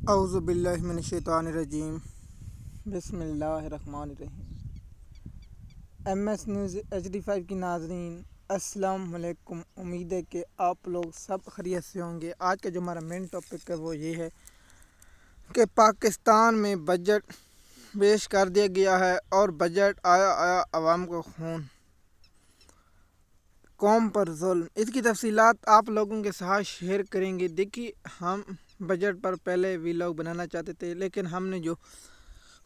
اعوذ باللہ من الشیطان الرجیم، بسم اللہ الرحمن الرحیم۔ ایم ایس نیوز HD5 کی ناظرین السلام علیکم۔ امید ہے کہ آپ لوگ سب خیریت سے ہوں گے۔ آج کا جو ہمارا مین ٹاپک ہے وہ یہ ہے کہ پاکستان میں بجٹ پیش کر دیا گیا ہے اور بجٹ آیا عوام کو خون، قوم پر ظلم۔ اس کی تفصیلات آپ لوگوں کے ساتھ شیئر کریں گے۔ دیکھیے، ہم بجٹ پر پہلے ویلاگ بنانا چاہتے تھے، لیکن ہم نے جو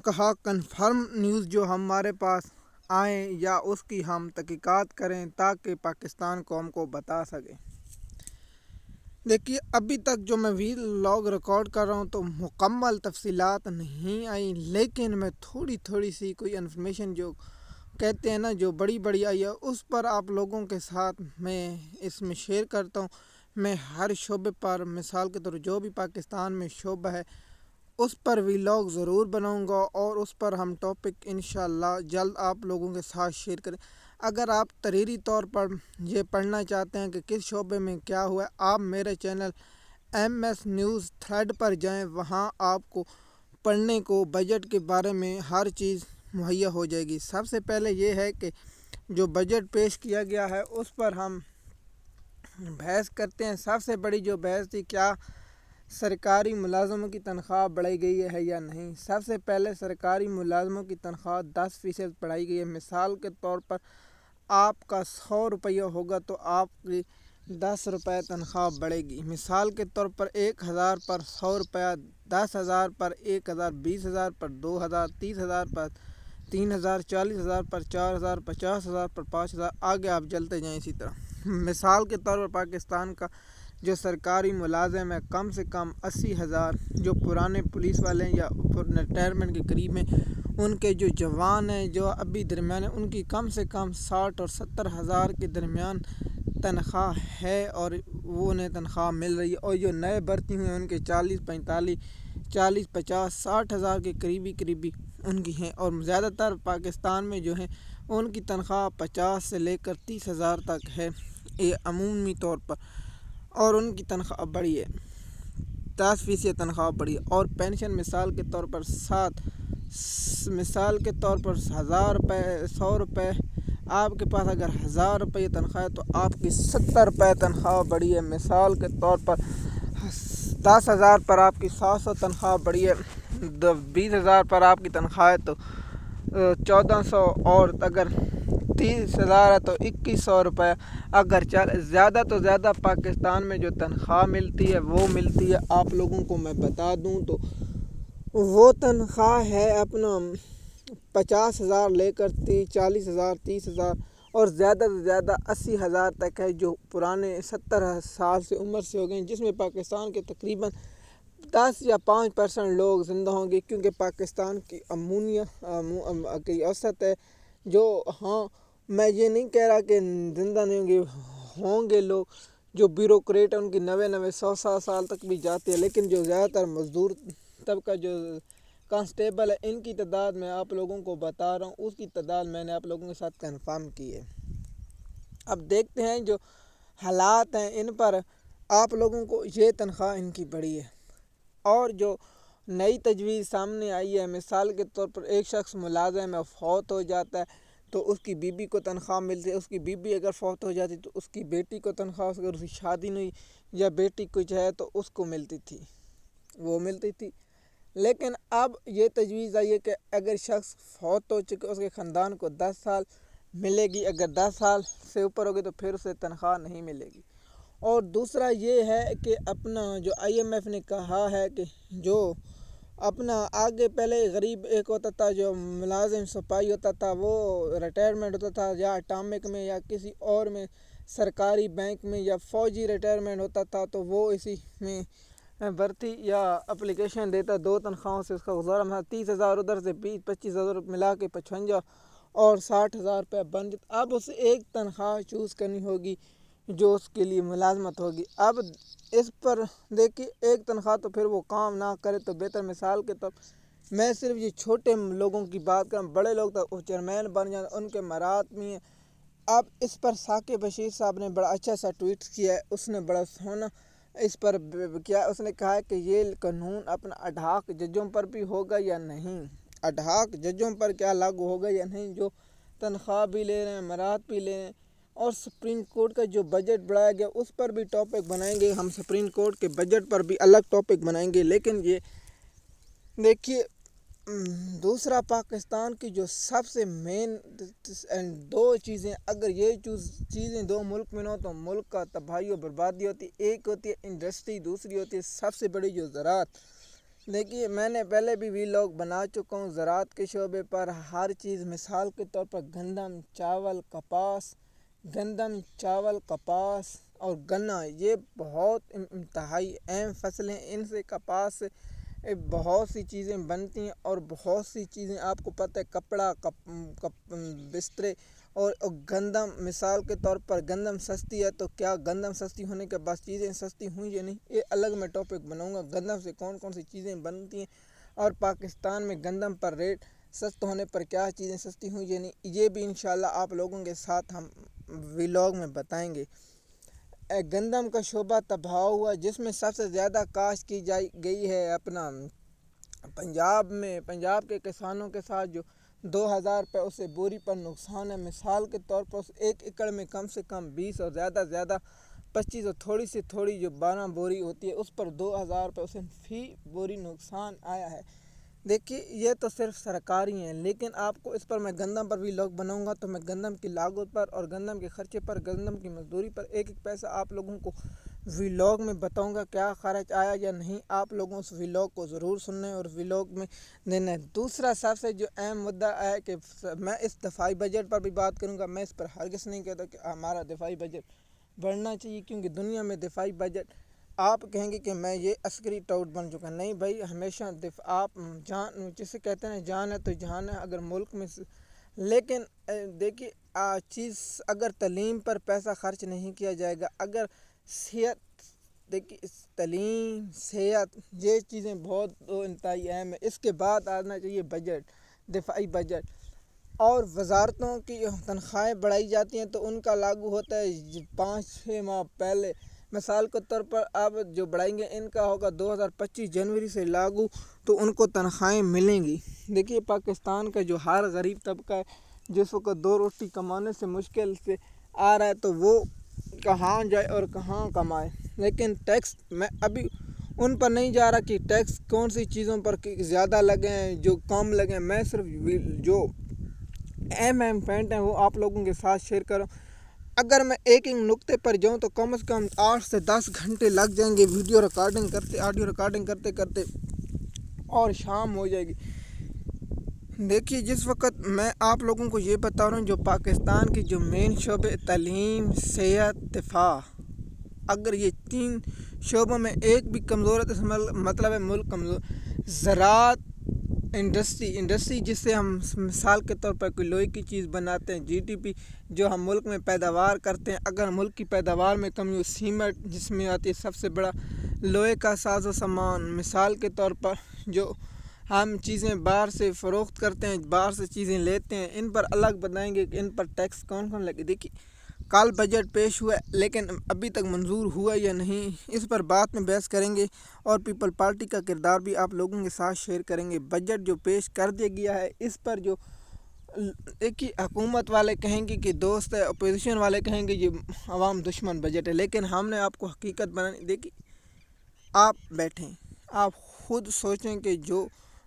کہا کنفرم نیوز جو ہمارے پاس آئیں یا اس کی ہم تحقیقات کریں تاکہ پاکستان قوم کو بتا سکیں۔ دیکھیے، ابھی تک جو میں ویلاگ ریکارڈ کر رہا ہوں تو مکمل تفصیلات نہیں آئی، لیکن میں تھوڑی سی کوئی انفارمیشن جو کہتے ہیں نا جو بڑی آئی ہے اس پر آپ لوگوں کے ساتھ میں اس میں شیئر کرتا ہوں۔ میں ہر شعبے پر مثال کے طور جو بھی پاکستان میں شعبہ ہے اس پر ویلاگ ضرور بناؤں گا اور اس پر ہم ٹاپک انشاءاللہ جلد آپ لوگوں کے ساتھ شیئر کریں۔ اگر آپ تحریری طور پر یہ پڑھنا چاہتے ہیں کہ کس شعبے میں کیا ہوا ہے، آپ میرے channel M S news thread پر جائیں، وہاں آپ کو پڑھنے کو بجٹ کے بارے میں ہر چیز مہیا ہو جائے گی۔ سب سے پہلے یہ ہے کہ جو بجٹ پیش کیا گیا ہے اس پر ہم بحث کرتے ہیں۔ سب سے بڑی جو بحث تھی، کیا سرکاری ملازموں کی تنخواہ بڑھائی گئی ہے یا نہیں۔ سب سے پہلے سرکاری ملازموں کی تنخواہ 10% بڑھائی گئی ہے۔ مثال کے طور پر آپ کا 100 روپیہ ہوگا تو آپ کی 10 روپے تنخواہ بڑھے گی۔ مثال کے طور پر 1000 پر 100 روپیہ، 10,000 پر 1000، 20,000 پر 2000، 30,000 پر 3000، 40,000 پر 4000، 50,000 پر 5000، آگے آپ چلتے جائیں اسی طرح۔ مثال کے طور پر پاکستان کا جو سرکاری ملازم ہے کم سے کم 80,000، جو پرانے پولیس والے ہیں یا ریٹائرمنٹ کے قریب ہیں، ان کے جو جوان ہیں جو ابھی درمیان ہیں ان کی کم سے کم 60 اور 70,000 کے درمیان تنخواہ ہے اور وہ انہیں تنخواہ مل رہی ہے، اور جو نئے بھرتی ہوئے ہیں ان کے 40، 45، 40، 50، 60,000 کے قریبی ان کی ہیں، اور زیادہ تر پاکستان میں جو ہیں ان کی تنخواہ 50 سے لے کر 30,000 تک ہے، یہ عمومی طور پر، اور ان کی تنخواہ بڑھی ہے، 10% تنخواہ بڑھی ہے۔ اور پینشن مثال کے طور پر 1000 روپے، 100 روپے، آپ کے پاس اگر 1000 روپے تنخواہ ہے تو آپ کی 70 روپے تنخواہ بڑھی ہے۔ مثال کے طور پر 10,000 پر آپ کی 700 تنخواہ بڑھی ہے، 20,000 پر آپ کی تنخواہ ہے تو 1400، اور اگر 30,000 ہے تو 2100 روپے۔ اگر زیادہ تو زیادہ پاکستان میں جو تنخواہ ملتی ہے وہ ملتی ہے، آپ لوگوں کو میں بتا دوں تو وہ تنخواہ ہے اپنا 50,000 لے کر 40,000، 30,000، اور زیادہ سے زیادہ 80,000 تک ہے، جو پرانے 70 سال سے عمر سے ہو گئے ہیں، جس میں پاکستان کے تقریباً 10 یا 5% لوگ زندہ ہوں گے، کیونکہ پاکستان کی کی اوسط ہے جو، ہاں میں یہ نہیں کہہ رہا کہ زندہ نہیں ہوں گے لوگ جو بیوروکریٹ ہیں ان کی 90 100 سال تک بھی جاتے ہیں، لیکن جو زیادہ تر مزدور طبقہ جو کانسٹیبل ہے ان کی تعداد میں آپ لوگوں کو بتا رہا ہوں، اس کی تعداد میں نے آپ لوگوں کے ساتھ کنفرم کی ہے۔ اب دیکھتے ہیں جو حالات ہیں ان پر آپ لوگوں کو یہ تنخواہ ان کی بڑھی ہے، اور جو نئی تجویز سامنے آئی ہے، مثال کے طور پر ایک شخص ملازم ہے، فوت ہو جاتا ہے تو اس کی بیوی کو تنخواہ ملتی ہے، اس کی بیوی اگر فوت ہو جاتی تو اس کی بیٹی کو تنخواہ، اگر اس کی شادی نہیں یا بیٹی کچھ ہے تو اس کو ملتی تھی۔ لیکن اب یہ تجویز آئی ہے کہ اگر شخص فوت ہو چکے اس کے خاندان کو 10 سال ملے گی، اگر 10 سال سے اوپر ہوگی تو پھر اسے تنخواہ نہیں ملے گی۔ اور دوسرا یہ ہے کہ اپنا جو IMF نے کہا ہے کہ جو اپنا آگے پہلے غریب ایک ہوتا تھا جو ملازم سپاہی ہوتا تھا، وہ ریٹائرمنٹ ہوتا تھا یا اٹامک میں یا کسی اور میں سرکاری بینک میں یا فوجی ریٹائرمنٹ ہوتا تھا تو وہ اسی میں بھرتی یا اپلیکیشن دیتا، 2 تنخواہوں سے اس کا گزارا، 30,000 ادھر سے 25,000 ملا کے 55 اور 60,000 روپے بن جاتا۔ اب اسے ایک تنخواہ چوز کرنی ہوگی جو اس کے لیے ملازمت ہوگی۔ اب اس پر دیکھیے ایک تنخواہ تو پھر وہ کام نہ کرے تو بہتر۔ مثال کے طور میں صرف یہ چھوٹے لوگوں کی بات کروں، بڑے لوگ تو وہ چیئرمین بن جاتے ان کے مراد میں ہیں۔ اب اس پر ثاقب بشیر صاحب نے بڑا اچھا سا ٹویٹ کیا ہے، اس نے بڑا سونا اس پر کیا اس نے کہا ہے کہ یہ قانون اپنا اڈھاک ججوں پر بھی ہوگا یا نہیں، اڈھاک ججوں پر کیا لاگو ہوگا یا نہیں، جو تنخواہ بھی لے رہے ہیں، مراد بھی لے رہے ہیں۔ اور سپریم کورٹ کا جو بجٹ بڑھایا گیا اس پر بھی ٹاپک بنائیں گے ہم، سپریم کورٹ کے بجٹ پر بھی الگ ٹاپک بنائیں گے۔ لیکن یہ دیکھیے دوسرا پاکستان کی جو سب سے مین دو چیزیں، اگر یہ چیزیں دو ملک میں نہ ہو تو ملک کا تباہی و بربادی ہوتی ہے۔ ایک ہوتی ہے انڈسٹری، دوسری ہوتی ہے سب سے بڑی جو زراعت۔ دیکھیے میں نے پہلے بھی ویلاگ بنا چکا ہوں زراعت کے شعبے پر، ہر چیز مثال کے طور پر گندم، چاول، کپاس اور گنا، یہ بہت انتہائی اہم فصلیں، ان سے کپاس سے بہت سی چیزیں بنتی ہیں اور بہت سی چیزیں آپ کو پتہ ہے، کپڑا، بسترے اور گندم مثال کے طور پر گندم سستی ہے تو کیا گندم سستی ہونے کے بعد چیزیں سستی ہوئیں یا نہیں، یہ الگ میں ٹاپک بناؤں گا، گندم سے کون کون سی چیزیں بنتی ہیں اور پاکستان میں گندم پر ریٹ سست ہونے پر کیا چیزیں سستی ہوئیں یا نہیں، یہ بھی انشاءاللہ آپ لوگوں کے ساتھ ہم ویلاگ میں بتائیں گے۔ گندم کا شعبہ تباہ ہوا، جس میں سب سے زیادہ کاشت کی گئی ہے اپنا پنجاب میں، پنجاب کے کسانوں کے ساتھ جو 2000 روپے اسے بوری پر نقصان ہے۔ مثال کے طور پر اس 1 ایکڑ میں کم سے کم 20 اور زیادہ 25 اور تھوڑی سے تھوڑی جو 12 بوری ہوتی ہے اس پر 2000 روپے اسے فی بوری نقصان آیا ہے۔ دیکھیے یہ تو صرف سرکاری ہیں، لیکن آپ کو اس پر میں گندم پر بھی ویلاگ بناؤں گا تو میں گندم کی لاگت پر اور گندم کے خرچے پر، گندم کی مزدوری پر ایک ایک پیسہ آپ لوگوں کو ویلاگ میں بتاؤں گا کیا خرچ آیا یا نہیں۔ آپ لوگوں اس ویلاگ کو ضرور سننا ہے اور ویلاگ میں دینا ہے۔ دوسرا سب سے جو اہم مدعا ہے کہ میں اس دفاعی بجٹ پر بھی بات کروں گا، میں اس پر ہرگز نہیں کہتا کہ ہمارا دفاعی بجٹ بڑھنا چاہیے، کیونکہ دنیا میں دفاعی بجٹ آپ کہیں گے کہ میں یہ عسکری ٹاؤٹ بن چکا، نہیں بھائی، ہمیشہ آپ جان جسے کہتے ہیں جان ہے تو جہان ہے، اگر ملک میں لیکن دیکھیے چیز اگر تعلیم پر پیسہ خرچ نہیں کیا جائے گا، اگر صحت، دیکھیے تعلیم، صحت، یہ چیزیں بہت انتہائی اہم ہے۔ اس کے بعد آنا چاہیے بجٹ، دفاعی بجٹ، اور وزارتوں کی تنخواہیں بڑھائی جاتی ہیں تو ان کا لاگو ہوتا ہے 5-6 ماہ پہلے۔ مثال کے طور پر آپ جو بڑھائیں گے ان کا ہوگا 2025 جنوری سے لاگو، تو ان کو تنخواہیں ملیں گی۔ دیکھیے پاکستان کا جو ہر غریب طبقہ ہے جس وقت 2 روٹی کمانے سے مشکل سے آ رہا ہے تو وہ کہاں جائے اور کہاں کمائے۔ لیکن ٹیکس میں ابھی ان پر نہیں جا رہا کہ ٹیکس کون سی چیزوں پر زیادہ لگے ہیں جو کم لگے ہیں، میں صرف جو اہم پوائنٹ ہیں وہ آپ لوگوں کے ساتھ شیئر کروں۔ اگر میں ایک نقطے پر جاؤں تو کم از کم 8 سے 10 گھنٹے لگ جائیں گے آڈیو ریکارڈنگ کرتے کرتے اور شام ہو جائے گی۔ دیکھیے جس وقت میں آپ لوگوں کو یہ بتا رہا ہوں جو پاکستان کی جو مین شعبے تعلیم، صحت، دفاع، اگر یہ 3 شعبوں میں ایک بھی کمزور ہے تو مطلب ہے ملک کمزور۔ زراعت، انڈسٹری جس سے ہم مثال کے طور پر کوئی لوہے کی چیز بناتے ہیں، جی ڈی پی جو ہم ملک میں پیداوار کرتے ہیں، اگر ملک کی پیداوار میں کمی ہو، سیمنٹ جس میں آتی ہے سب سے بڑا، لوہے کا ساز و سامان، مثال کے طور پر جو ہم چیزیں باہر سے فروخت کرتے ہیں، باہر سے چیزیں لیتے ہیں، ان پر الگ بتائیں گے کہ ان پر ٹیکس کون کون لگے۔ دیکھیے کل بجٹ پیش ہوا ہے لیکن ابھی تک منظور ہوا یا نہیں، اس پر بات میں بحث کریں گے اور پیپل پارٹی کا کردار بھی آپ لوگوں کے ساتھ شیئر کریں گے۔ بجٹ جو پیش کر دیا گیا ہے اس پر جو ایک ہی حکومت والے کہیں گے کہ دوست ہے، اپوزیشن والے کہیں گے یہ عوام دشمن بجٹ ہے، لیکن ہم نے آپ کو حقیقت بنانی۔ دیکھیے آپ بیٹھیں، آپ خود سوچیں کہ جو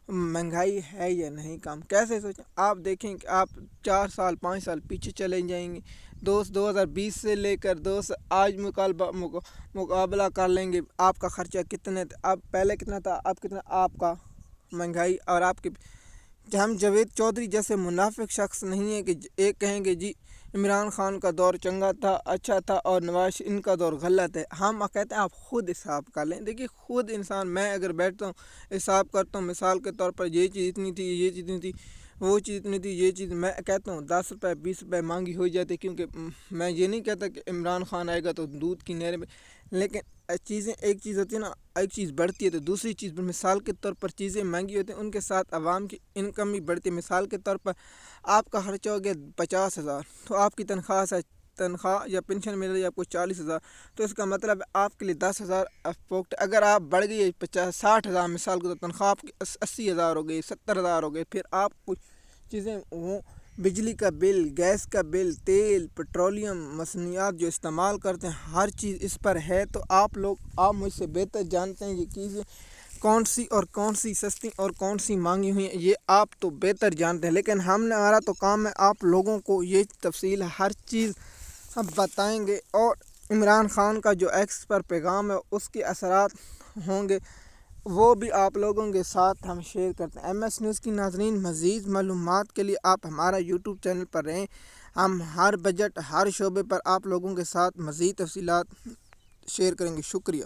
مہنگائی ہے یا نہیں کم، کیسے سوچیں؟ آپ دیکھیں کہ آپ 4 سال 5 سال پیچھے چلے جائیں گے، 2020 سے لے کر آج مقابلہ کر لیں گے، آپ کا خرچہ کتنے تھا، اب پہلے کتنا تھا، اب کتنا، آپ کا مہنگائی اور آپ کے ہم جاوید چودھری جیسے منافق شخص نہیں ہیں کہ ایک کہیں گے جی عمران خان کا دور چنگا تھا، اچھا تھا اور نواز ان کا دور غلط ہے۔ ہم کہتے ہیں آپ خود حساب کر لیں۔ دیکھیے خود انسان، میں اگر بیٹھتا ہوں حساب کرتا ہوں، مثال کے طور پر یہ چیز اتنی تھی، یہ چیز اتنی تھی، وہ چیز اتنی تھی، یہ چیز، میں کہتا ہوں 10 روپے 20 روپے مانگی ہو جاتی، کیونکہ میں یہ نہیں کہتا کہ عمران خان آئے گا تو دودھ کی نہریں میں، لیکن چیزیں ایک چیز ہوتی ہے نا، ایک چیز بڑھتی ہے تو دوسری چیز پر، مثال کے طور پر چیزیں مہنگی ہوتی ہیں ان کے ساتھ عوام کی انکم بھی بڑھتی ہے۔ مثال کے طور پر آپ کا خرچہ ہو گیا 50,000 تو آپ کی تنخواہ ہے تنخواہ یا پینشن مل رہی ہے آپ کو 40,000، تو اس کا مطلب آپ کے لیے 10,000 پاکٹ۔ اگر آپ بڑھ گئی 60,000 مثال کو، تو تنخواہ آپ کی 80,000 ہو گئی، 70,000 ہو گئی۔ پھر آپ کچھ چیزیں وہ بجلی کا بل، گیس کا بل، تیل، پٹرولیم مصنوعات جو استعمال کرتے ہیں، ہر چیز اس پر ہے۔ تو آپ مجھ سے بہتر جانتے ہیں یہ چیزیں کون سی سستی اور کون سی مانگی ہوئی ہیں، یہ آپ تو بہتر جانتے ہیں، لیکن ہمارا تو کام ہے آپ لوگوں کو یہ تفصیل ہر چیز ہم بتائیں گے، اور عمران خان کا جو ایکس پر پیغام ہے اس کے اثرات ہوں گے وہ بھی آپ لوگوں کے ساتھ ہم شیئر کرتے ہیں۔ ایم ایس نیوز کی ناظرین، مزید معلومات کے لیے آپ ہمارا یوٹیوب چینل پر رہیں۔ ہم ہر بجٹ، ہر شعبے پر آپ لوگوں کے ساتھ مزید تفصیلات شیئر کریں گے۔ شکریہ۔